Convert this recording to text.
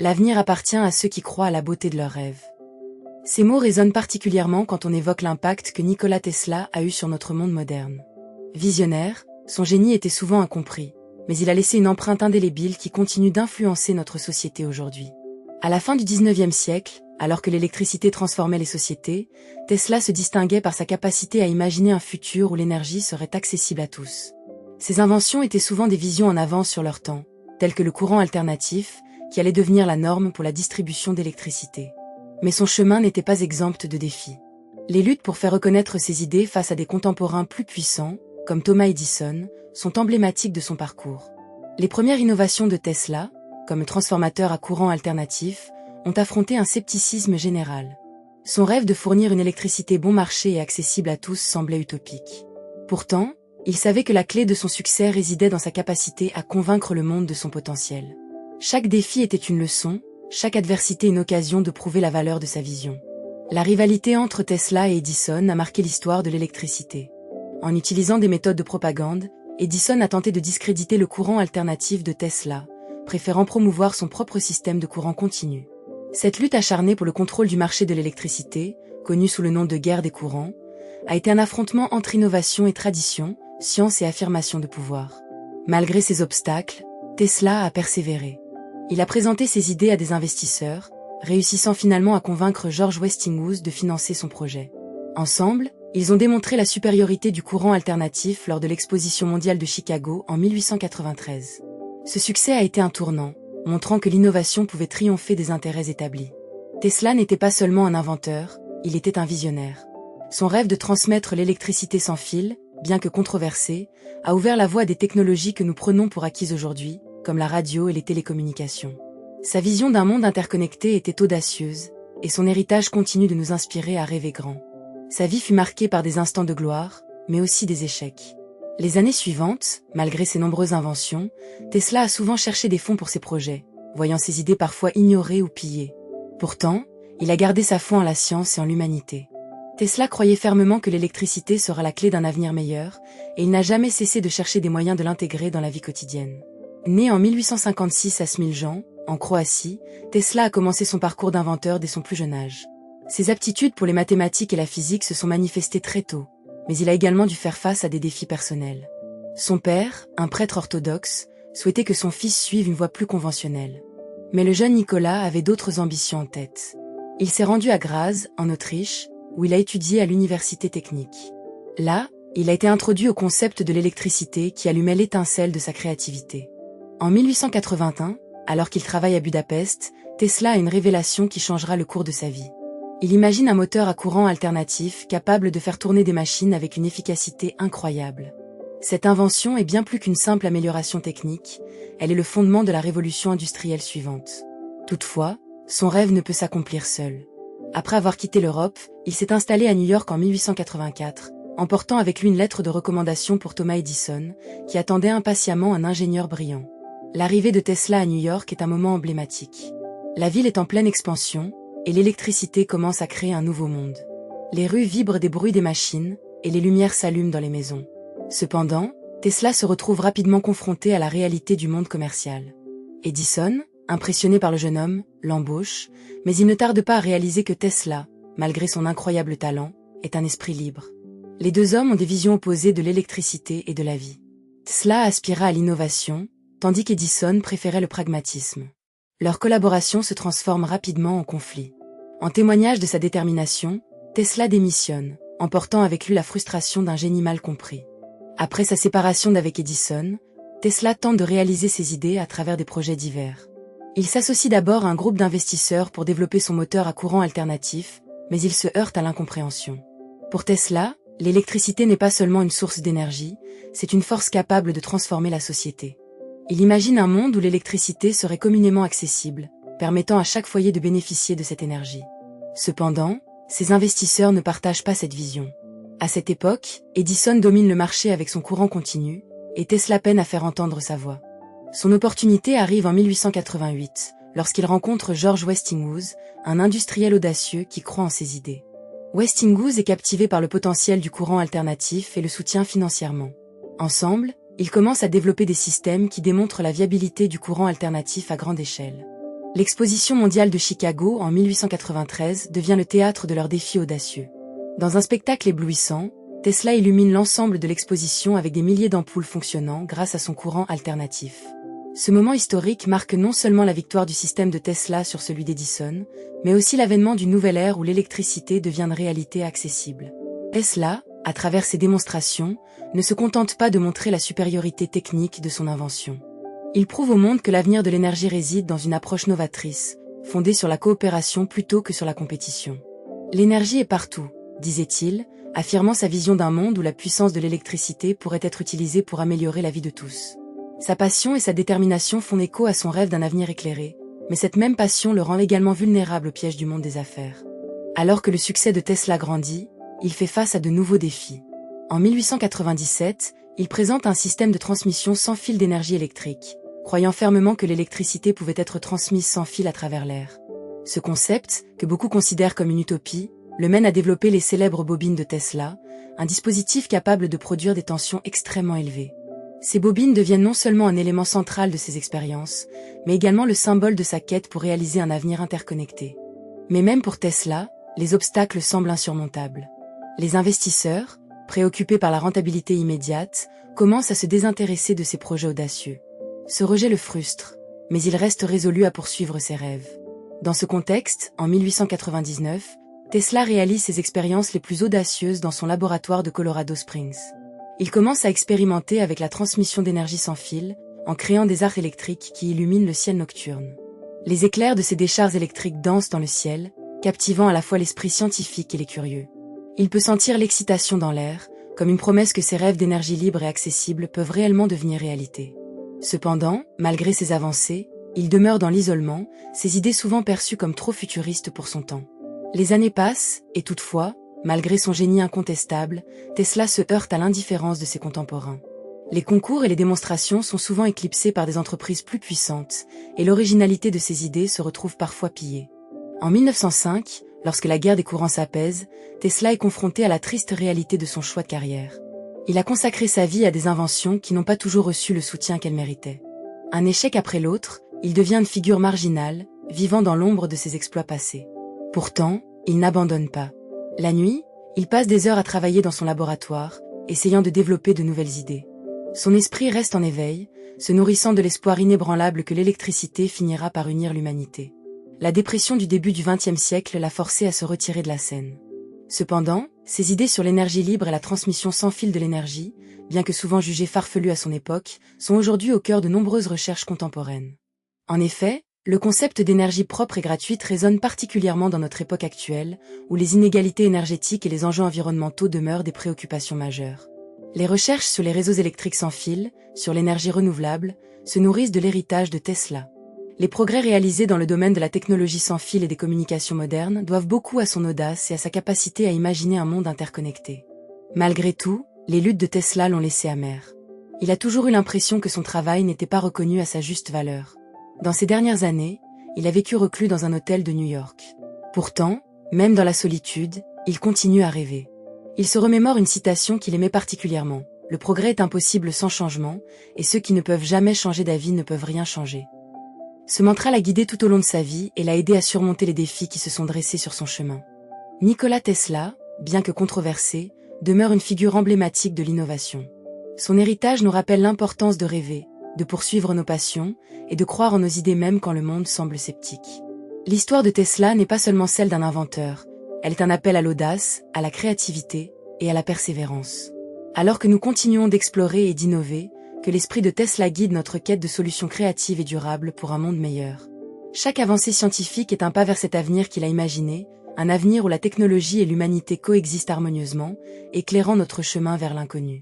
L'avenir appartient à ceux qui croient à la beauté de leurs rêves. Ces mots résonnent particulièrement quand on évoque l'impact que Nikola Tesla a eu sur notre monde moderne. Visionnaire, son génie était souvent incompris, mais il a laissé une empreinte indélébile qui continue d'influencer notre société aujourd'hui. À la fin du 19e siècle, alors que l'électricité transformait les sociétés, Tesla se distinguait par sa capacité à imaginer un futur où l'énergie serait accessible à tous. Ses inventions étaient souvent des visions en avance sur leur temps, telles que le courant alternatif, qui allait devenir la norme pour la distribution d'électricité. Mais son chemin n'était pas exempt de défis. Les luttes pour faire reconnaître ses idées face à des contemporains plus puissants, comme Thomas Edison, sont emblématiques de son parcours. Les premières innovations de Tesla, comme le transformateur à courant alternatif, ont affronté un scepticisme général. Son rêve de fournir une électricité bon marché et accessible à tous semblait utopique. Pourtant, il savait que la clé de son succès résidait dans sa capacité à convaincre le monde de son potentiel. Chaque défi était une leçon, chaque adversité une occasion de prouver la valeur de sa vision. La rivalité entre Tesla et Edison a marqué l'histoire de l'électricité. En utilisant des méthodes de propagande, Edison a tenté de discréditer le courant alternatif de Tesla, préférant promouvoir son propre système de courant continu. Cette lutte acharnée pour le contrôle du marché de l'électricité, connue sous le nom de guerre des courants, a été un affrontement entre innovation et tradition, science et affirmation de pouvoir. Malgré ces obstacles, Tesla a persévéré. Il a présenté ses idées à des investisseurs, réussissant finalement à convaincre George Westinghouse de financer son projet. Ensemble, ils ont démontré la supériorité du courant alternatif lors de l'exposition mondiale de Chicago en 1893. Ce succès a été un tournant, montrant que l'innovation pouvait triompher des intérêts établis. Tesla n'était pas seulement un inventeur, il était un visionnaire. Son rêve de transmettre l'électricité sans fil, bien que controversé, a ouvert la voie à des technologies que nous prenons pour acquises aujourd'hui, comme la radio et les télécommunications. Sa vision d'un monde interconnecté était audacieuse, et son héritage continue de nous inspirer à rêver grand. Sa vie fut marquée par des instants de gloire, mais aussi des échecs. Les années suivantes, malgré ses nombreuses inventions, Tesla a souvent cherché des fonds pour ses projets, voyant ses idées parfois ignorées ou pillées. Pourtant, il a gardé sa foi en la science et en l'humanité. Tesla croyait fermement que l'électricité sera la clé d'un avenir meilleur, et il n'a jamais cessé de chercher des moyens de l'intégrer dans la vie quotidienne. Né en 1856 à Smiljan, en Croatie, Tesla a commencé son parcours d'inventeur dès son plus jeune âge. Ses aptitudes pour les mathématiques et la physique se sont manifestées très tôt, mais il a également dû faire face à des défis personnels. Son père, un prêtre orthodoxe, souhaitait que son fils suive une voie plus conventionnelle. Mais le jeune Nicolas avait d'autres ambitions en tête. Il s'est rendu à Graz, en Autriche, où il a étudié à l'université technique. Là, il a été introduit au concept de l'électricité qui allumait l'étincelle de sa créativité. En 1881, alors qu'il travaille à Budapest, Tesla a une révélation qui changera le cours de sa vie. Il imagine un moteur à courant alternatif capable de faire tourner des machines avec une efficacité incroyable. Cette invention est bien plus qu'une simple amélioration technique, elle est le fondement de la révolution industrielle suivante. Toutefois, son rêve ne peut s'accomplir seul. Après avoir quitté l'Europe, il s'est installé à New York en 1884, emportant avec lui une lettre de recommandation pour Thomas Edison, qui attendait impatiemment un ingénieur brillant. L'arrivée de Tesla à New York est un moment emblématique. La ville est en pleine expansion, et l'électricité commence à créer un nouveau monde. Les rues vibrent des bruits des machines, et les lumières s'allument dans les maisons. Cependant, Tesla se retrouve rapidement confronté à la réalité du monde commercial. Edison, impressionné par le jeune homme, l'embauche, mais il ne tarde pas à réaliser que Tesla, malgré son incroyable talent, est un esprit libre. Les deux hommes ont des visions opposées de l'électricité et de la vie. Tesla aspira à l'innovation, tandis qu'Edison préférait le pragmatisme. Leur collaboration se transforme rapidement en conflit. En témoignage de sa détermination, Tesla démissionne, emportant avec lui la frustration d'un génie mal compris. Après sa séparation d'avec Edison, Tesla tente de réaliser ses idées à travers des projets divers. Il s'associe d'abord à un groupe d'investisseurs pour développer son moteur à courant alternatif, mais il se heurte à l'incompréhension. Pour Tesla, l'électricité n'est pas seulement une source d'énergie, c'est une force capable de transformer la société. Il imagine un monde où l'électricité serait communément accessible, permettant à chaque foyer de bénéficier de cette énergie. Cependant, ses investisseurs ne partagent pas cette vision. À cette époque, Edison domine le marché avec son courant continu, et Tesla peine à faire entendre sa voix. Son opportunité arrive en 1888, lorsqu'il rencontre George Westinghouse, un industriel audacieux qui croit en ses idées. Westinghouse est captivé par le potentiel du courant alternatif et le soutient financièrement. Ensemble, ils commencent à développer des systèmes qui démontrent la viabilité du courant alternatif à grande échelle. L'exposition mondiale de Chicago en 1893 devient le théâtre de leurs défis audacieux. Dans un spectacle éblouissant, Tesla illumine l'ensemble de l'exposition avec des milliers d'ampoules fonctionnant grâce à son courant alternatif. Ce moment historique marque non seulement la victoire du système de Tesla sur celui d'Edison, mais aussi l'avènement d'une nouvelle ère où l'électricité devient une réalité accessible. Tesla, à travers ses démonstrations, ne se contente pas de montrer la supériorité technique de son invention. Il prouve au monde que l'avenir de l'énergie réside dans une approche novatrice, fondée sur la coopération plutôt que sur la compétition. L'énergie est partout, disait-il, affirmant sa vision d'un monde où la puissance de l'électricité pourrait être utilisée pour améliorer la vie de tous. Sa passion et sa détermination font écho à son rêve d'un avenir éclairé, mais cette même passion le rend également vulnérable au piège du monde des affaires. Alors que le succès de Tesla grandit, il fait face à de nouveaux défis. En 1897, il présente un système de transmission sans fil d'énergie électrique, croyant fermement que l'électricité pouvait être transmise sans fil à travers l'air. Ce concept, que beaucoup considèrent comme une utopie, le mène à développer les célèbres bobines de Tesla, un dispositif capable de produire des tensions extrêmement élevées. Ces bobines deviennent non seulement un élément central de ses expériences, mais également le symbole de sa quête pour réaliser un avenir interconnecté. Mais même pour Tesla, les obstacles semblent insurmontables. Les investisseurs, préoccupés par la rentabilité immédiate, commencent à se désintéresser de ses projets audacieux. Ce rejet le frustre, mais il reste résolu à poursuivre ses rêves. Dans ce contexte, en 1899, Tesla réalise ses expériences les plus audacieuses dans son laboratoire de Colorado Springs. Il commence à expérimenter avec la transmission d'énergie sans fil, en créant des arcs électriques qui illuminent le ciel nocturne. Les éclairs de ces décharges électriques dansent dans le ciel, captivant à la fois l'esprit scientifique et les curieux. Il peut sentir l'excitation dans l'air, comme une promesse que ses rêves d'énergie libre et accessible peuvent réellement devenir réalité. Cependant, malgré ses avancées, il demeure dans l'isolement, ses idées souvent perçues comme trop futuristes pour son temps. Les années passent, et toutefois, malgré son génie incontestable, Tesla se heurte à l'indifférence de ses contemporains. Les concours et les démonstrations sont souvent éclipsés par des entreprises plus puissantes, et l'originalité de ses idées se retrouve parfois pillée. En 1905, lorsque la guerre des courants s'apaise, Tesla est confronté à la triste réalité de son choix de carrière. Il a consacré sa vie à des inventions qui n'ont pas toujours reçu le soutien qu'elles méritaient. Un échec après l'autre, il devient une figure marginale, vivant dans l'ombre de ses exploits passés. Pourtant, il n'abandonne pas. La nuit, il passe des heures à travailler dans son laboratoire, essayant de développer de nouvelles idées. Son esprit reste en éveil, se nourrissant de l'espoir inébranlable que l'électricité finira par unir l'humanité. La dépression du début du XXe siècle l'a forcé à se retirer de la scène. Cependant, ses idées sur l'énergie libre et la transmission sans fil de l'énergie, bien que souvent jugées farfelues à son époque, sont aujourd'hui au cœur de nombreuses recherches contemporaines. En effet, le concept d'énergie propre et gratuite résonne particulièrement dans notre époque actuelle, où les inégalités énergétiques et les enjeux environnementaux demeurent des préoccupations majeures. Les recherches sur les réseaux électriques sans fil, sur l'énergie renouvelable, se nourrissent de l'héritage de Tesla. Les progrès réalisés dans le domaine de la technologie sans fil et des communications modernes doivent beaucoup à son audace et à sa capacité à imaginer un monde interconnecté. Malgré tout, les luttes de Tesla l'ont laissé amer. Il a toujours eu l'impression que son travail n'était pas reconnu à sa juste valeur. Dans ces dernières années, il a vécu reclus dans un hôtel de New York. Pourtant, même dans la solitude, il continue à rêver. Il se remémore une citation qu'il aimait particulièrement. « Le progrès est impossible sans changement, et ceux qui ne peuvent jamais changer d'avis ne peuvent rien changer. » Ce mantra l'a guidé tout au long de sa vie et l'a aidé à surmonter les défis qui se sont dressés sur son chemin. Nikola Tesla, bien que controversé, demeure une figure emblématique de l'innovation. Son héritage nous rappelle l'importance de rêver, de poursuivre nos passions et de croire en nos idées même quand le monde semble sceptique. L'histoire de Tesla n'est pas seulement celle d'un inventeur, elle est un appel à l'audace, à la créativité et à la persévérance. Alors que nous continuons d'explorer et d'innover, que l'esprit de Tesla guide notre quête de solutions créatives et durables pour un monde meilleur. Chaque avancée scientifique est un pas vers cet avenir qu'il a imaginé, un avenir où la technologie et l'humanité coexistent harmonieusement, éclairant notre chemin vers l'inconnu.